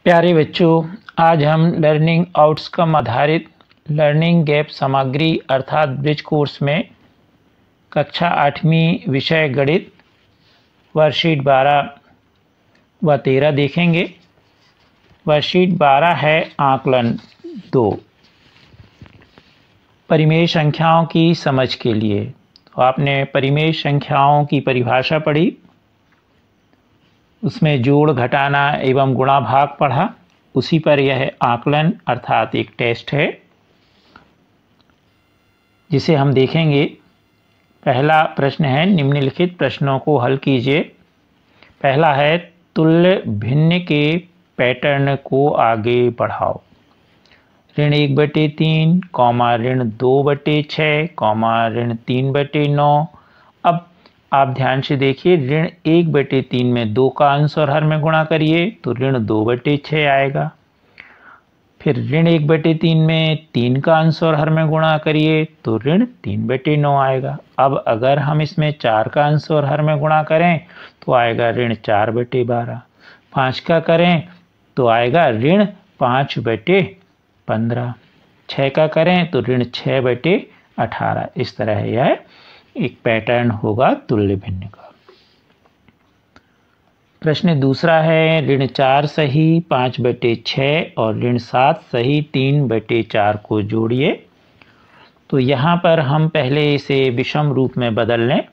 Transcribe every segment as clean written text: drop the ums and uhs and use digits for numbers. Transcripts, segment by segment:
प्यारे बच्चों, आज हम लर्निंग आउटकम आधारित लर्निंग गैप सामग्री अर्थात ब्रिज कोर्स में कक्षा 8वीं विषय गणित वर्कशीट 12 व 13 देखेंगे। वर्कशीट 12 है आकलन 2, परिमेय संख्याओं की समझ के लिए। तो आपने परिमेय संख्याओं की परिभाषा पढ़ी, उसमें जोड़ घटाना एवं गुणा भाग पढ़ा, उसी पर यह आकलन अर्थात एक टेस्ट है जिसे हम देखेंगे। पहला प्रश्न है, निम्नलिखित प्रश्नों को हल कीजिए। पहला है, तुल्य भिन्न के पैटर्न को आगे बढ़ाओ। ऋण 1/3, ऋण 2/6, ऋण 3/9। अब आप ध्यान से देखिए, ऋण 1/3 में 2 का अंश और हर में गुणा करिए तो ऋण 2/6 आएगा। फिर ऋण 1/3 में 3 का अंश और हर में गुणा करिए तो ऋण 3/9 आएगा। अब अगर हम इसमें 4 का अंश और हर में गुणा करें तो आएगा ऋण 4/12। 5 का करें तो आएगा ऋण 5/15। 6 का करें तो ऋण 6/18। इस तरह यह एक पैटर्न होगा तुल्य भिन्न का। प्रश्न दूसरा है, ऋण 4 सही 5/6 और ऋण 7 सही 3/4 को जोड़िए। तो यहाँ पर हम पहले इसे विषम रूप में बदल लें।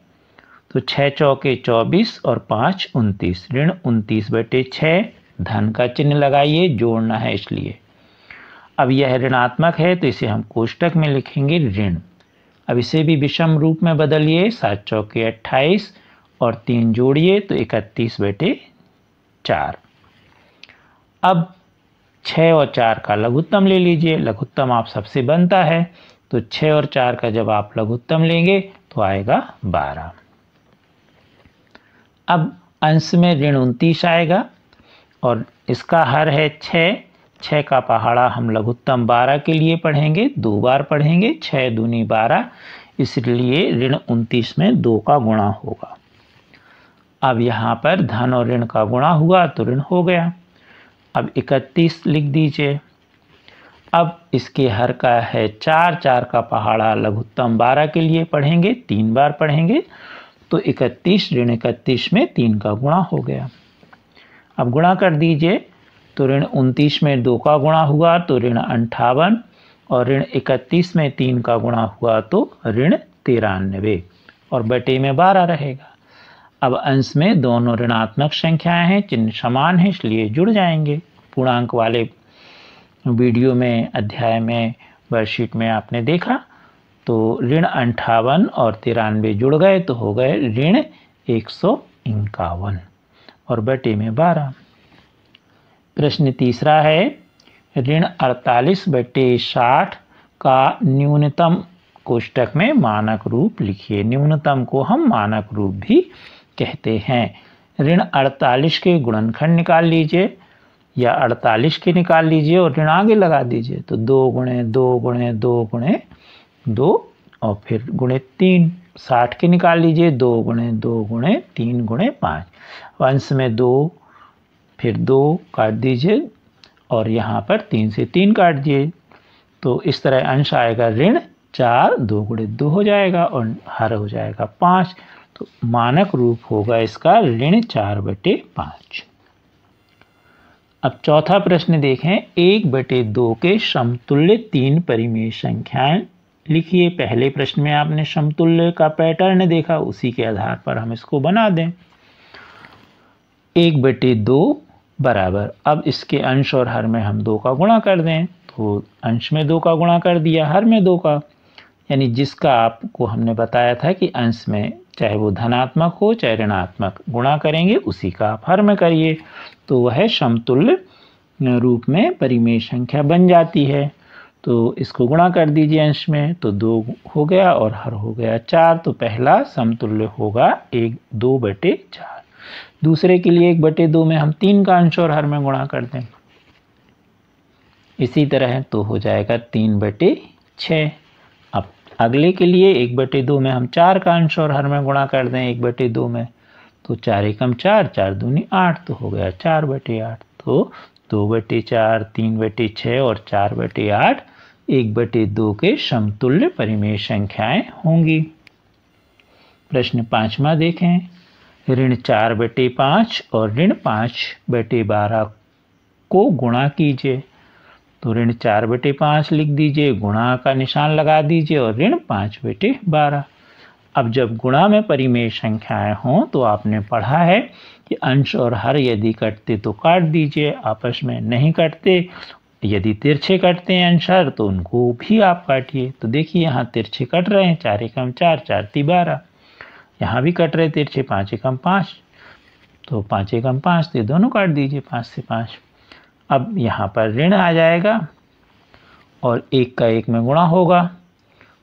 तो 6 चौके 24 और 5 29, ऋण 29/6। धन का चिन्ह लगाइए, जोड़ना है इसलिए। अब यह ऋणात्मक है तो इसे हम कोष्टक में लिखेंगे ऋण। अब इसे भी विषम रूप में बदलिए, 7 चौके 28 और 3 जोड़िए तो 31/4। अब 6 और 4 का लघुत्तम ले लीजिए। लघुत्तम आप सबसे बनता है, तो 6 और 4 का जब आप लघुत्तम लेंगे तो आएगा 12। अब अंश में ऋण 29 आएगा और इसका हर है 6। 6 का पहाड़ा हम लघुत्तम 12 के लिए पढ़ेंगे, 2 बार पढ़ेंगे। 6 दूनी 12, इसलिए ऋण 29 में 2 का गुणा होगा। अब यहाँ पर धन और ऋण का गुणा हुआ तो ऋण हो गया। अब 31 लिख दीजिए। अब इसके हर का है 4। 4 का पहाड़ा लघुत्तम 12 के लिए पढ़ेंगे, 3 बार पढ़ेंगे तो 31 ऋण 31 में 3 का गुणा हो गया। अब गुणा कर दीजिए, तो ऋण 29 में 2 का गुणा हुआ तो ऋण 58 और ऋण 31 में 3 का गुणा हुआ तो ऋण 93 और बटे में 12 रहेगा। अब अंश में दोनों ऋणात्मक संख्याएं हैं, चिन्ह समान है इसलिए जुड़ जाएंगे। पूर्णांक वाले वीडियो में, अध्याय में, वर्कशीट में आपने देखा तो ऋण 58 और 93 जुड़ गए तो हो गए ऋण 151 और बटे में 12। प्रश्न तीसरा है, ऋण 48/60 का न्यूनतम कोष्टक में मानक रूप लिखिए। न्यूनतम को हम मानक रूप भी कहते हैं। ऋण 48 के गुणनखंड निकाल लीजिए या 48 के निकाल लीजिए और ऋण आगे लगा दीजिए। तो 2 गुणे 2 गुणे 2 गुणे 2 और फिर गुणे 3। 60 के निकाल लीजिए, 2 गुणे 2 गुणे 3 गुणे 5। अंश में 2, फिर 2 काट दीजिए और यहाँ पर 3 से 3 काट दिए। तो इस तरह अंश आएगा ऋण 4। 2 गुणे 2 हो जाएगा और हर हो जाएगा 5। तो मानक रूप होगा इसका ऋण 4/5। अब चौथा प्रश्न देखें, 1/2 के समतुल्य 3 परिमेय संख्याएं लिखिए। पहले प्रश्न में आपने समतुल्य का पैटर्न देखा, उसी के आधार पर हम इसको बना दें। 1/2 बराबर, अब इसके अंश और हर में हम 2 का गुणा कर दें। तो अंश में 2 का गुणा कर दिया, हर में 2 का, यानी जिसका आपको हमने बताया था कि अंश में चाहे वो धनात्मक हो चाहे ऋणात्मक, गुणा करेंगे उसी का आप हर में करिए तो वह समतुल्य रूप में परिमेय संख्या बन जाती है। तो इसको गुणा कर दीजिए अंश में, तो 2 हो गया और हर हो गया 4। तो पहला समतुल्य होगा 2/4। दूसरे के लिए 1/2 में हम 3 का अंश और हर में गुणा कर दें। इसी तरह तो हो जाएगा 3/6। अब अगले के लिए 1/2 में हम 4 का अंश और हर में गुणा कर दें 1/2 में, तो 4 एकम 4, 4 दूनी 8, तो हो गया 4/8। तो 2/4, 3/6 और 4/8 1/2 के समतुल्य परिमेय संख्याएं होंगी। प्रश्न 5वां देखें। ऋण 4/5 और ऋण 5/12 को गुणा कीजिए। तो ऋण 4/5 लिख दीजिए, गुणा का निशान लगा दीजिए और ऋण 5/12। अब जब गुणा में परिमेय संख्याएं हों तो आपने पढ़ा है कि अंश और हर यदि कटते तो काट दीजिए, आपस में नहीं कटते, यदि तिरछे कटते हैं अंश हर तो उनको भी आप काटिए। तो देखिए यहाँ तिरछे कट रहे हैं, 4 एकम 4, 4 × 12। यहाँ भी कट रहे तिरछे, 5 एकम 5, तो 5 एकम 5, तो दोनों काट दीजिए 5 से 5। अब यहाँ पर ऋण आ जाएगा और 1 का 1 में गुणा होगा,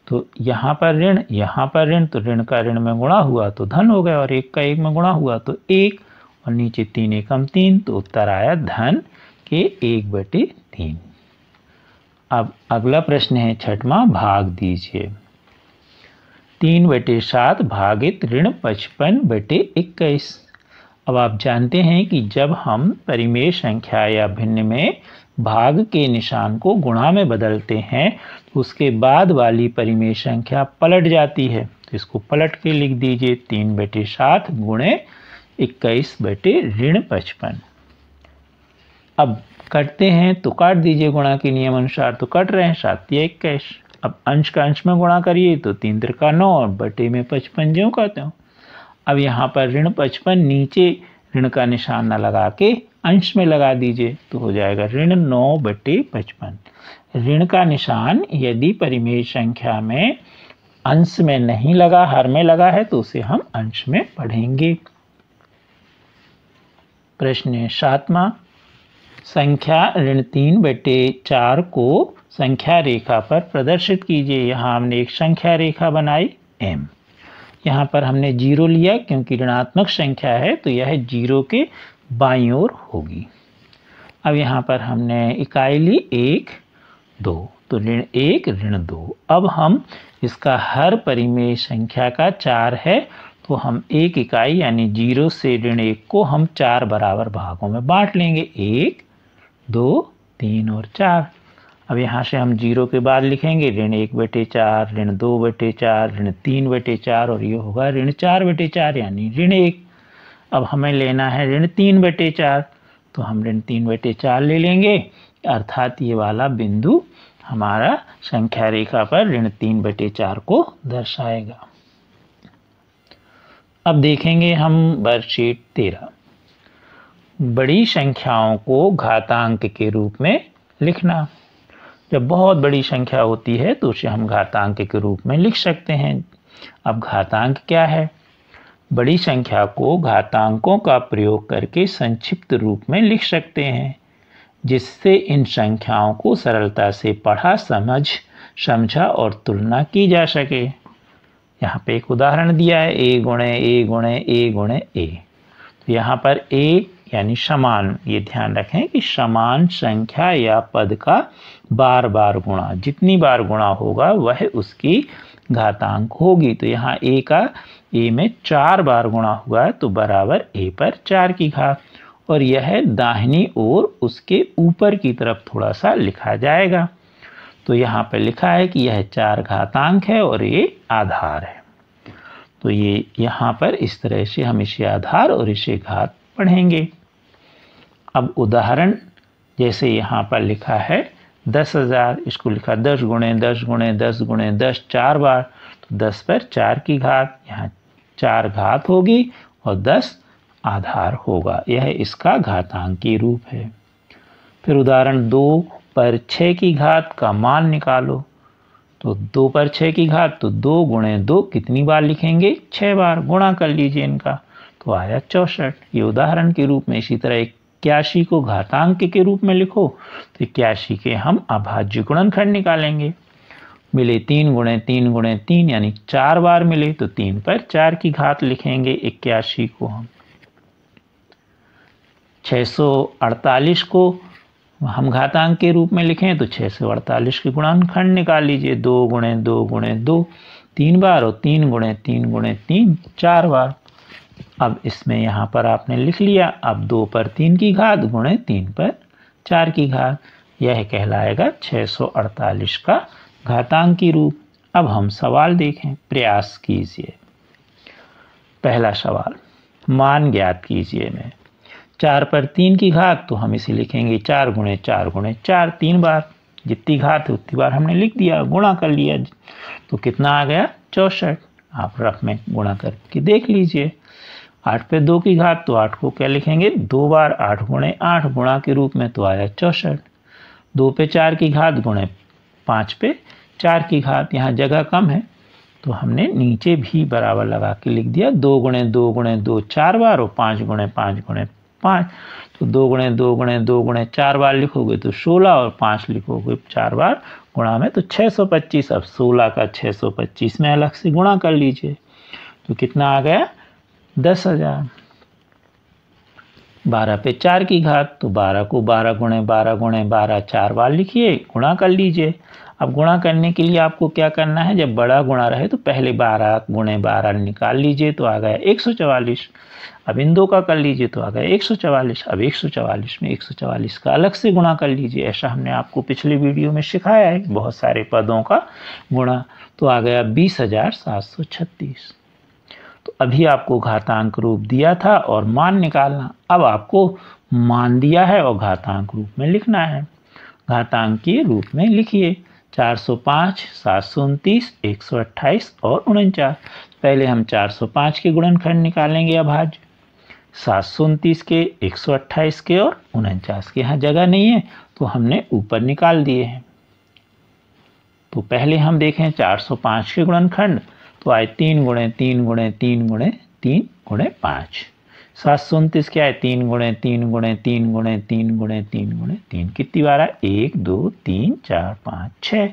तो यहाँ पर ऋण, यहाँ पर ऋण, तो ऋण का ऋण में गुणा हुआ तो धन हो गया और 1 का 1 में गुणा हुआ तो 1 और नीचे 3 एकम 3, तो उत्तर आया धन के 1/3। अब अगला प्रश्न है 6वां, भाग दीजिए। 3/7 भागित ऋण 55/21। अब आप जानते हैं कि जब हम परिमेय संख्या या भिन्न में भाग के निशान को गुणा में बदलते हैं तो उसके बाद वाली परिमेय संख्या पलट जाती है। तो इसको पलट के लिख दीजिए, 3/7 गुणे 21/55। अब कटते हैं तो काट दीजिए गुणा के नियम अनुसार, तो कट रहे हैं 7 या 21। अब अंश का अंश में गुणा करिए तो 3 त्रिका 9 और बटे में 55 ज्यों कहते हो। अब यहाँ पर ऋण 55 नीचे ऋण का निशान न लगा के अंश में लगा दीजिए, तो हो जाएगा ऋण 9/55। ऋण का निशान यदि परिमेय संख्या में अंश में नहीं लगा, हर में लगा है, तो उसे हम अंश में पढ़ेंगे। प्रश्न 7वां, संख्या ऋण 3/4 को संख्या रेखा पर प्रदर्शित कीजिए। यहाँ हमने एक संख्या रेखा बनाई m। यहाँ पर हमने 0 लिया क्योंकि ऋणात्मक संख्या है, तो यह 0 के बाईं ओर होगी। अब यहाँ पर हमने इकाई ली 1, 2, तो ऋण 1 ऋण 2। अब हम इसका हर परिमेय संख्या का 4 है, तो हम 1 इकाई यानी 0 से ऋण 1 को हम 4 बराबर भागों में बांट लेंगे, 1, 2, 3 और 4। अब यहाँ से हम 0 के बाद लिखेंगे ऋण 1/4, ऋण 2/4, ऋण 3/4 और ये होगा ऋण 4/4 यानी ऋण 1। अब हमें लेना है ऋण 3/4, तो हम ऋण 3/4 ले लेंगे, अर्थात ये वाला बिंदु हमारा संख्या रेखा पर ऋण 3/4 को दर्शाएगा। अब देखेंगे हम वर्कशीट 13। बड़ी संख्याओं को घातांक के रूप में लिखना। जब बहुत बड़ी संख्या होती है तो उसे हम घातांक के रूप में लिख सकते हैं। अब घातांक क्या है? बड़ी संख्या को घातांकों का प्रयोग करके संक्षिप्त रूप में लिख सकते हैं, जिससे इन संख्याओं को सरलता से पढ़ा, समझा और तुलना की जा सके। यहाँ पे एक उदाहरण दिया है, a गुणे a गुणे a गुणे a। तो यहाँ पर a यानी समान, ये ध्यान रखें कि समान संख्या या पद का बार बार गुणा, जितनी बार गुणा होगा वह उसकी घातांक होगी। तो यहाँ a का a में 4 बार गुणा हुआ है, तो बराबर a पर 4 की घात, और यह दाहिनी ओर उसके ऊपर की तरफ थोड़ा सा लिखा जाएगा। तो यहाँ पर लिखा है कि यह 4 घातांक है और ये आधार है। तो ये यहाँ पर इस तरह से हम इसे आधार और इसे घात पढ़ेंगे। अब उदाहरण जैसे यहाँ पर लिखा है 10,000, इसको लिखा 10 गुणे 10 गुणे 10 गुणे 10 4 बार, तो 10 पर 4 की घात, यहाँ 4 घात होगी और 10 आधार होगा। यह इसका घातांकी रूप है। फिर उदाहरण 2 पर 6 की घात का मान निकालो। तो 2 पर 6 की घात, तो 2 गुणे 2 कितनी बार लिखेंगे? 6 बार। गुणा कर लीजिए इनका, तो आया 64। ये उदाहरण के रूप में। इसी तरह 81 को घातांक के रूप में लिखो, तो 81 के हम अभाज्य गुणनखंड निकालेंगे। मिले 3 गुणे 3 गुणे 3 यानी 4 बार मिले, तो 3 पर 4 की घात लिखेंगे 81 को हम। 648 को हम घातांक के रूप में लिखें तो 648 के गुणनखंड निकाल लीजिए, 2 गुणे 2 गुणे 2 3 बार और 3 गुणे 3 गुणे 3 4 बार। अब इसमें यहाँ पर आपने लिख लिया। अब 2 पर 3 की घात गुणे 3 पर 4 की घात। यह कहलाएगा 648 का घातांकी रूप। अब हम सवाल देखें, प्रयास कीजिए। पहला सवाल, मान ज्ञात कीजिए में 4 पर 3 की घात, तो हम इसे लिखेंगे 4 गुणे 4 गुणे 4, 3 बार, जितनी घात है उतनी बार हमने लिख दिया, गुणा कर लिया, तो कितना आ गया 64। आप रफ में गुणा करके देख लीजिए। 8 पे 2 की घात, तो 8 को क्या लिखेंगे 2 बार, 8 गुणे 8 गुणा के रूप में, तो आया 64। 2 पे 4 की घात गुणे 5 पे 4 की घात, यहाँ जगह कम है तो हमने नीचे भी बराबर लगा के लिख दिया। 2 गुणे 2 गुणे 2 4 बार और 5 गुणे 5 गुणे 5, तो 2 गुणे 2 गुणे 2 गुणे 4 बार लिखोगे तो 16 और 5 लिखोगे 4 बार गुणा में, तो 625। अब 16 का 625 में अलग से गुणा कर लीजिए, तो कितना आ गया 10,000। 12 पे 4 की घात, तो 12 को 12 गुणे 12 गुणे 12 4 बार लिखिए, गुणा कर लीजिए। अब गुणा करने के लिए आपको क्या करना है, जब बड़ा गुणा रहे तो पहले 12 गुणे 12 निकाल लीजिए, तो आ गया 144। अब इन दो का कर लीजिए तो आ गया 144। अब 144 में 144 का अलग से गुणा कर लीजिए, ऐसा हमने आपको पिछले वीडियो में सिखाया है, बहुत सारे पदों का गुणा, तो आ गया 20,736। तो अभी आपको घातांक रूप दिया था और मान निकालना। अब आपको मान दिया है और घातांक रूप में लिखना है। घातांक के रूप में लिखिए 405, 729, 128 और 49। पहले हम 405 के गुणनखंड निकालेंगे अभाज्य, 729 के, 128 के और 49 के। यहाँ जगह नहीं है तो हमने ऊपर निकाल दिए हैं। तो पहले हम देखें 405 के गुणनखंड, तो आए 3 गुणे 3 गुणे 3 गुणे 3 गुणे 5। 729 क्या है 3 गुणे 3 गुणे 3 गुणे 3 गुणे 3 गुणे 3, कितनी बार है 1 2 3 4 5 6।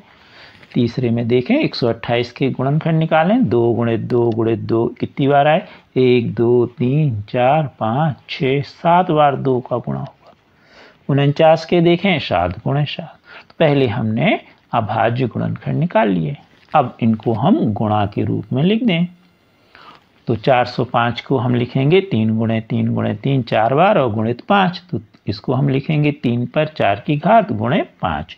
तीसरे में देखें 128 के गुणनखंड निकालें, 2 गुणे 2 गुणे 2, कितनी बार आए 1 2 3 4 5 6 7 बार 2 का गुणा होगा। 49 के देखें 7 गुणे 7। तो पहले हमने अभाज्य गुणनखंड निकाल लिए, अब इनको हम गुणा के रूप में लिख दें। तो 405 को हम लिखेंगे 3 गुणे 3 गुणे 3 4 बार और गुणित 5, तो इसको हम लिखेंगे 3 पर 4 की घात गुणे 5।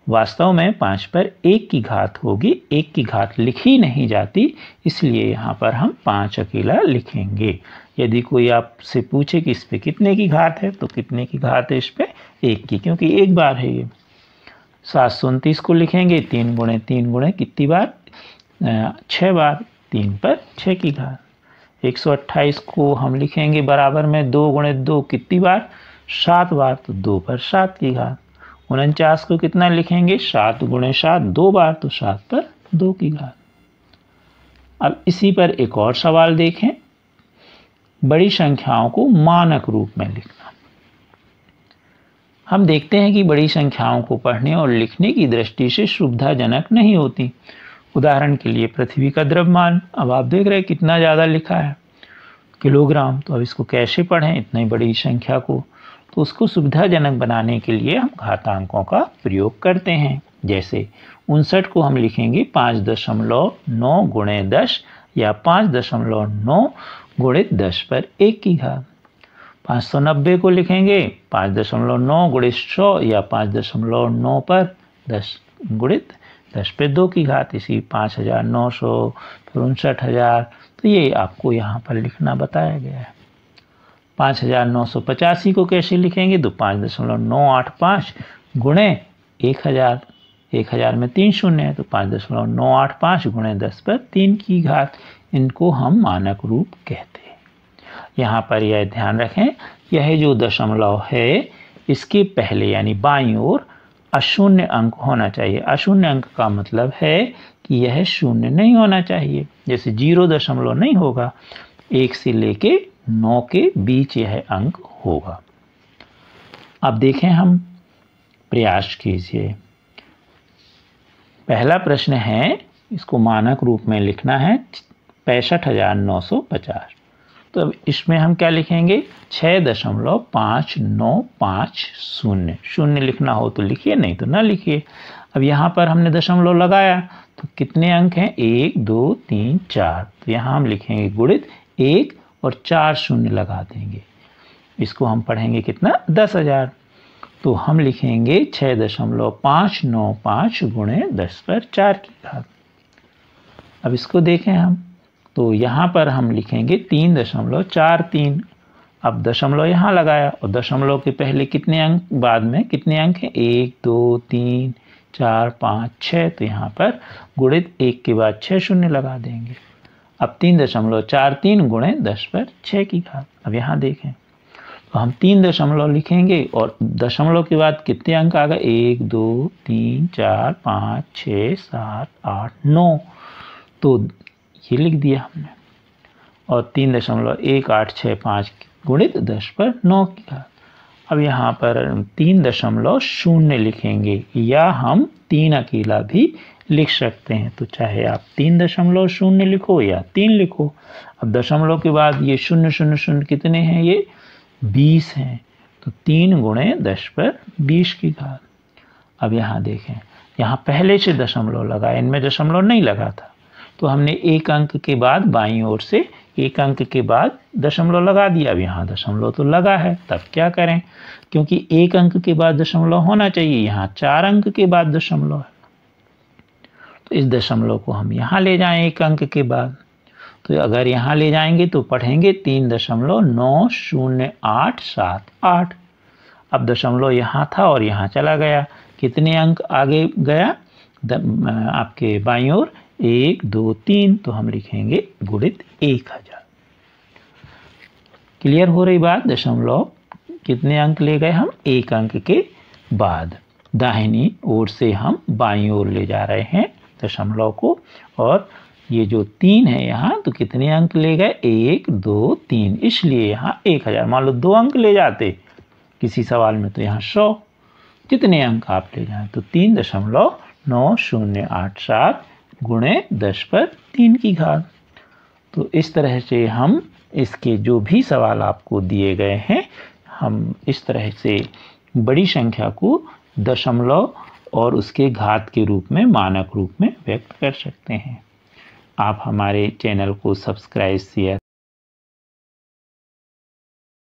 वास्तव में 5 पर 1 की घात होगी, 1 की घात लिखी नहीं जाती, इसलिए यहाँ पर हम 5 अकेला लिखेंगे। यदि कोई आपसे पूछे कि इस पे कितने की घात है, तो कितने की घात है इस पे 1 की, क्योंकि 1 बार है ये। 729 को लिखेंगे 3 गुणे 3 गुणे कितनी बार 6 बार, 3 पर 6 की घात। 128 को हम लिखेंगे बराबर में 2 गुणे 2 कितनी बार 7 बार, तो 2 पर 7 की घात। 49 को कितना लिखेंगे 7 गुणे 7 2 बार, तो 7 पर 2 की घात। अब इसी पर एक और सवाल देखें, बड़ी संख्याओं को मानक रूप में लिखना। हम देखते हैं कि बड़ी संख्याओं को पढ़ने और लिखने की दृष्टि से सुविधाजनक नहीं होती। उदाहरण के लिए पृथ्वी का द्रव्यमान, अब आप देख रहे हैं कितना ज़्यादा लिखा है किलोग्राम, तो अब इसको कैसे पढ़ें इतनी बड़ी संख्या को। तो उसको सुविधाजनक बनाने के लिए हम घातांकों का प्रयोग करते हैं। जैसे 59 को हम लिखेंगे 5.9 गुणे 10 या 5.9 गुणित 10 पर 1 की घात। 590 को लिखेंगे 5.9 गुणित 100 या 5.9 पर 10 गुणित 10 पे 2 की घात। इसी 5,900 फिर 59,000, तो ये आपको यहाँ पर लिखना बताया गया है। 5,985 को कैसे लिखेंगे, तो 5.985 गुणे 1000, 1000 में 3 शून्य है, तो 5.985 गुणे 10 पर 3 की घात। इनको हम मानक रूप कहते हैं। यहाँ पर यह ध्यान रखें, यह जो दशमलव है इसके पहले यानी बाईं ओर अशून्य अंक होना चाहिए। अशून्य अंक का मतलब है कि यह शून्य नहीं होना चाहिए, जैसे 0 नहीं होगा, 1 से लेके 9 के बीच यह अंक होगा। अब देखें हम, प्रयास कीजिए। पहला प्रश्न है, इसको मानक रूप में लिखना है 65,950। तो अब इसमें हम क्या लिखेंगे 6.5950। शून्य लिखना हो तो लिखिए, नहीं तो ना लिखिए। अब यहाँ पर हमने दशमलव लगाया तो कितने अंक हैं 1 2 3 4, तो यहाँ हम लिखेंगे गुणित 1 और 4 शून्य लगा देंगे। इसको हम पढ़ेंगे कितना 10,000। तो हम लिखेंगे 6.595 गुणे 10⁴ की घात। अब इसको देखें हम, तो यहाँ पर हम लिखेंगे 3.43। अब दशमलव यहाँ लगाया और दशमलव के पहले कितने अंक, बाद में कितने अंक हैं, 1 2 3 4 5 6, तो यहाँ पर गुणित 1 के बाद 6 शून्य लगा देंगे। अब 3.43 गुणे 10⁴ की घात। अब यहाँ देखें तो हम 3 दशमलव लिखेंगे और दशमलव के बाद कितने अंक आ गए, 1 2 3 4 5 6 7 8 9, तो ये लिख दिया हमने। और 3.1865 गुणित 10⁻9 की घात। अब यहाँ पर 3.0 लिखेंगे या हम 3 अकेला भी लिख सकते हैं, तो चाहे आप 3.0 लिखो या 3 लिखो। अब दशमलव के बाद ये 000 कितने हैं, ये 20 हैं, तो 3 गुणे 10⁻20 की घात। अब यहाँ देखें, यहाँ पहले से दशमलव लगा, इनमें दशमलव नहीं लगा था, तो हमने एक अंक के बाद बाईं ओर से एक अंक के बाद दशमलव लगा दिया। अब यहाँ दशमलव तो लगा है, तब क्या करें, क्योंकि एक अंक के बाद दशमलव होना चाहिए, यहाँ 4 अंक के बाद दशमलव है, तो इस दशमलव को हम यहाँ ले जाएं एक अंक के बाद। तो अगर यहाँ ले जाएंगे तो पढ़ेंगे 3.90878। अब दशमलव यहाँ था और यहाँ चला गया, कितने अंक आगे गया आपके बाईं ओर, 1 2 3, तो हम लिखेंगे गुणित 1000। क्लियर हो रही बात। दशमलव कितने अंक ले गए हम, एक अंक के बाद दाहिनी ओर से हम बाईं ओर ले जा रहे हैं दशमलव को। और ये जो 3 है यहाँ, तो कितने अंक ले गए, 1 2 3, इसलिए यहाँ 1000। मान लो 2 अंक ले जाते किसी सवाल में, तो यहाँ 100। कितने अंक आप ले जाएं, तो 3.9087 गुणे 10⁻3 की घात। तो इस तरह से हम इसके जो भी सवाल आपको दिए गए हैं, हम इस तरह से बड़ी संख्या को दशमलव और उसके घात के रूप में, मानक रूप में व्यक्त कर सकते हैं। आप हमारे चैनल को सब्सक्राइब, शेयर